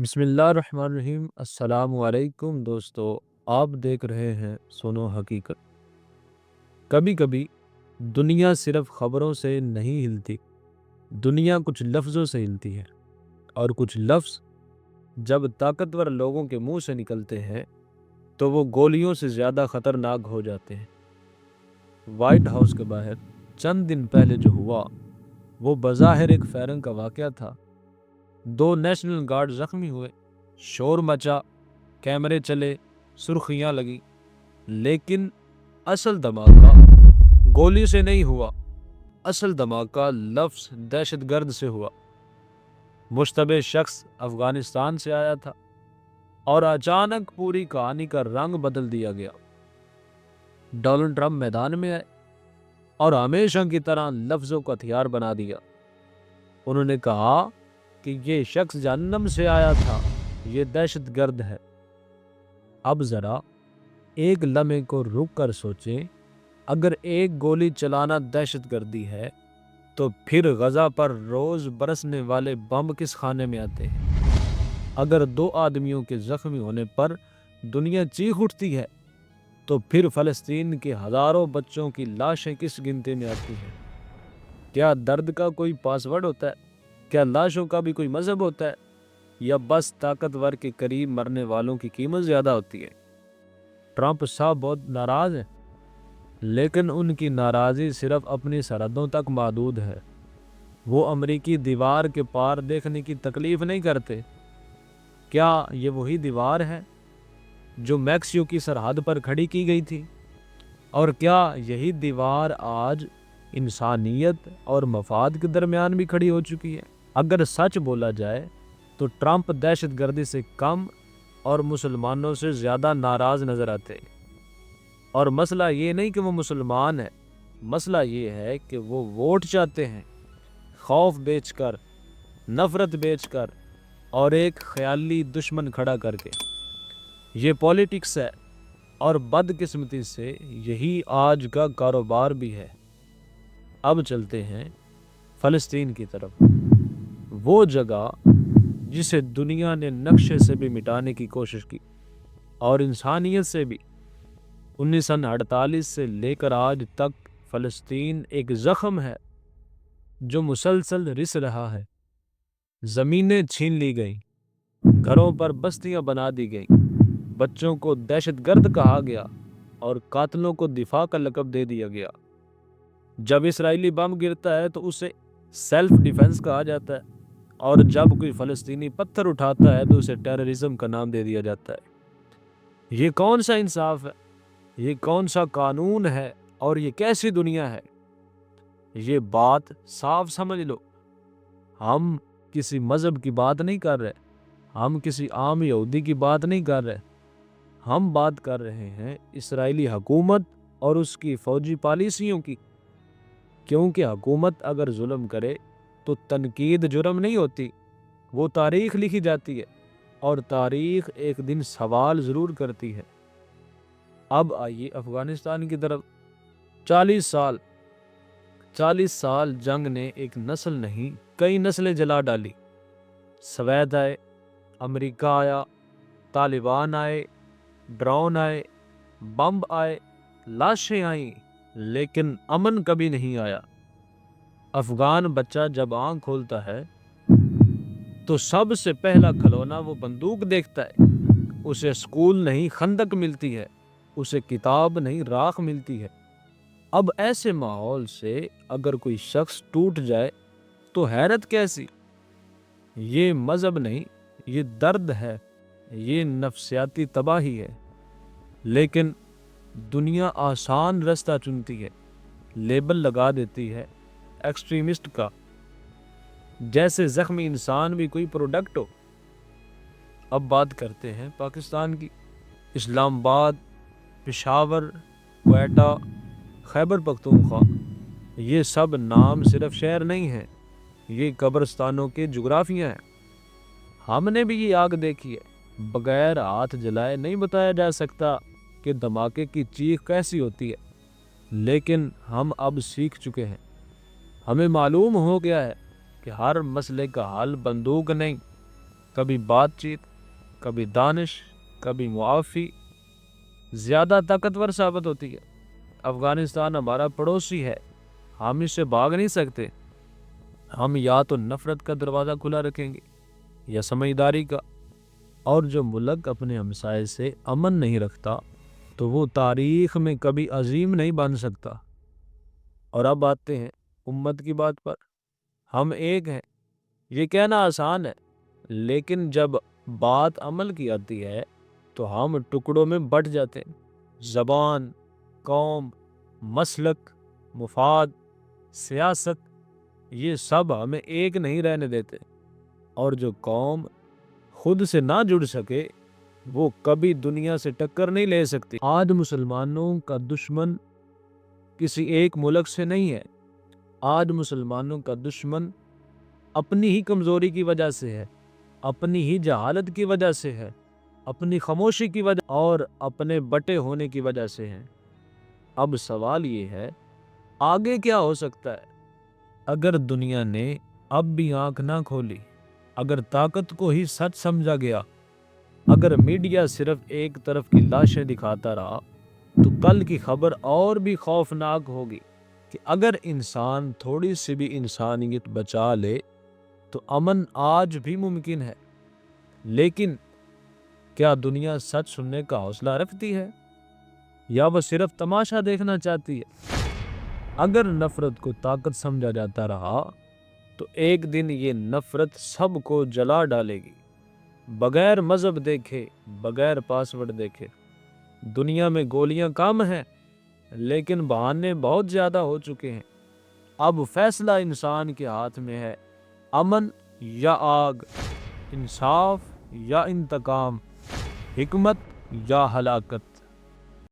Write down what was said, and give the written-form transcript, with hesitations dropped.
بسم اللہ الرحمن الرحیم۔ السلام علیکم دوستو، آپ دیکھ رہے ہیں سنو حقیقت۔ کبھی کبھی دنیا صرف خبروں سے نہیں ہلتی، دنیا کچھ لفظوں سے ہلتی ہے، اور کچھ لفظ جب طاقتور لوگوں کے منہ سے نکلتے ہیں تو وہ گولیوں سے زیادہ خطرناک ہو جاتے ہیں۔ وائٹ ہاؤس کے باہر چند دن پہلے جو ہوا وہ بظاہر ایک فیرنگ کا واقعہ تھا۔ 2 نیشنل گارڈ زخمی ہوئے، شور مچا، کیمرے چلے، سرخیاں لگی، لیکن اصل دھماکہ گولی سے نہیں ہوا، اصل دھماکہ لفظ دہشت گرد سے ہوا۔ مشتبہ شخص افغانستان سے آیا تھا اور اچانک پوری کہانی کا رنگ بدل دیا گیا۔ ڈونلڈ ٹرمپ میدان میں آئے اور ہمیشہ کی طرح لفظوں کو ہتھیار بنا دیا۔ انہوں نے کہا کہ یہ شخص جہنم سے آیا تھا، یہ دہشت گرد ہے۔ اب ذرا ایک لمحے کو رک کر سوچیں، اگر ایک گولی چلانا دہشت گردی ہے تو پھر غزہ پر روز برسنے والے بم کس خانے میں آتے ہیں؟ اگر 2 آدمیوں کے زخمی ہونے پر دنیا چیخ اٹھتی ہے تو پھر فلسطین کے ہزاروں بچوں کی لاشیں کس گنتی میں آتی ہیں؟ کیا درد کا کوئی پاس ورڈ ہوتا ہے؟ کیا لاشوں کا بھی کوئی مذہب ہوتا ہے؟ یا بس طاقتور کے قریب مرنے والوں کی قیمت زیادہ ہوتی ہے؟ ٹرمپ صاحب بہت ناراض ہیں، لیکن ان کی ناراضی صرف اپنی سرحدوں تک محدود ہے۔ وہ امریکی دیوار کے پار دیکھنے کی تکلیف نہیں کرتے۔ کیا یہ وہی دیوار ہے جو میکسیکو کی سرحد پر کھڑی کی گئی تھی؟ اور کیا یہی دیوار آج انسانیت اور مفاد کے درمیان بھی کھڑی ہو چکی ہے؟ اگر سچ بولا جائے تو ٹرمپ دہشت گردی سے کم اور مسلمانوں سے زیادہ ناراض نظر آتے ہیں۔ اور مسئلہ یہ نہیں کہ وہ مسلمان ہیں، مسئلہ یہ ہے کہ وہ ووٹ چاہتے ہیں، خوف بیچ کر، نفرت بیچ کر، اور ایک خیالی دشمن کھڑا کر کے۔ یہ پولیٹکس ہے، اور بدقسمتی سے یہی آج کا کاروبار بھی ہے۔ اب چلتے ہیں فلسطین کی طرف، وہ جگہ جسے دنیا نے نقشے سے بھی مٹانے کی کوشش کی، اور انسانیت سے بھی۔ 1948 سے لے کر آج تک فلسطین ایک زخم ہے جو مسلسل رس رہا ہے۔ زمینیں چھین لی گئیں، گھروں پر بستیاں بنا دی گئیں، بچوں کو دہشت گرد کہا گیا اور قاتلوں کو دفاع کا لقب دے دیا گیا۔ جب اسرائیلی بم گرتا ہے تو اسے سیلف ڈیفنس کہا جاتا ہے، اور جب کوئی فلسطینی پتھر اٹھاتا ہے تو اسے ٹیررزم کا نام دے دیا جاتا ہے۔ یہ کون سا انصاف ہے؟ یہ کون سا قانون ہے؟ اور یہ کیسی دنیا ہے؟ یہ بات صاف سمجھ لو، ہم کسی مذہب کی بات نہیں کر رہے، ہم کسی عام یہودی کی بات نہیں کر رہے، ہم بات کر رہے ہیں اسرائیلی حکومت اور اس کی فوجی پالیسیوں کی۔ کیونکہ حکومت اگر ظلم کرے تو تنقید جرم نہیں ہوتی، وہ تاریخ لکھی جاتی ہے، اور تاریخ ایک دن سوال ضرور کرتی ہے۔ اب آئیے افغانستان کی طرف۔ 40 سال جنگ نے ایک نسل نہیں کئی نسلیں جلا ڈالی۔ سوویت آئے، امریکہ آیا، طالبان آئے، ڈرون آئے، بم آئے، لاشیں آئیں، لیکن امن کبھی نہیں آیا۔ افغان بچہ جب آنکھ کھولتا ہے تو سب سے پہلا کھلونا وہ بندوق دیکھتا ہے۔ اسے سکول نہیں خندق ملتی ہے، اسے کتاب نہیں راکھ ملتی ہے۔ اب ایسے ماحول سے اگر کوئی شخص ٹوٹ جائے تو حیرت کیسی؟ یہ مذہب نہیں، یہ درد ہے، یہ نفسیاتی تباہی ہے۔ لیکن دنیا آسان رستہ چنتی ہے، لیبل لگا دیتی ہے ایکسٹریمسٹ کا، جیسے زخمی انسان بھی کوئی پروڈکٹ ہو۔ اب بات کرتے ہیں پاکستان کی۔ اسلام آباد، پشاور، کوئٹہ، خیبر پختونخوا، یہ سب نام صرف شہر نہیں ہیں، یہ قبرستانوں کے جغرافیہ ہیں۔ ہم نے بھی یہ آگ دیکھی ہے، بغیر ہاتھ جلائے نہیں بتایا جا سکتا کہ دھماکے کی چیخ کیسی ہوتی ہے، لیکن ہم اب سیکھ چکے ہیں۔ ہمیں معلوم ہو گیا ہے کہ ہر مسئلے کا حل بندوق نہیں، کبھی بات چیت، کبھی دانش، کبھی معافی زیادہ طاقتور ثابت ہوتی ہے۔ افغانستان ہمارا پڑوسی ہے، ہم اس سے بھاگ نہیں سکتے۔ ہم یا تو نفرت کا دروازہ کھلا رکھیں گے یا سمجھداری کا، اور جو ملک اپنے ہمسائے سے امن نہیں رکھتا تو وہ تاریخ میں کبھی عظیم نہیں بن سکتا۔ اور اب آتے ہیں امت کی بات پر۔ ہم ایک ہیں، یہ کہنا آسان ہے، لیکن جب بات عمل کی آتی ہے تو ہم ٹکڑوں میں بٹ جاتے ہیں۔ زبان، قوم، مسلک، مفاد، سیاست، یہ سب ہمیں ایک نہیں رہنے دیتے۔ اور جو قوم خود سے نہ جڑ سکے وہ کبھی دنیا سے ٹکر نہیں لے سکتی۔ آج مسلمانوں کا دشمن کسی ایک ملک سے نہیں ہے، آج مسلمانوں کا دشمن اپنی ہی کمزوری کی وجہ سے ہے، اپنی ہی جہالت کی وجہ سے ہے، اپنی خاموشی کی وجہ اور اپنے بٹے ہونے کی وجہ سے ہے۔ اب سوال یہ ہے، آگے کیا ہو سکتا ہے؟ اگر دنیا نے اب بھی آنکھ نہ کھولی، اگر طاقت کو ہی سچ سمجھا گیا، اگر میڈیا صرف ایک طرف کی لاشیں دکھاتا رہا، تو کل کی خبر اور بھی خوفناک ہوگی کہ اگر انسان تھوڑی سی بھی انسانیت بچا لے تو امن آج بھی ممکن ہے۔ لیکن کیا دنیا سچ سننے کا حوصلہ رکھتی ہے یا وہ صرف تماشا دیکھنا چاہتی ہے؟ اگر نفرت کو طاقت سمجھا جاتا رہا تو ایک دن یہ نفرت سب کو جلا ڈالے گی، بغیر مذہب دیکھے، بغیر پاسورڈ دیکھے۔ دنیا میں گولیاں کم ہیں لیکن بہانے بہت زیادہ ہو چکے ہیں۔ اب فیصلہ انسان کے ہاتھ میں ہے، امن یا آگ، انصاف یا انتقام، حکمت یا ہلاکت۔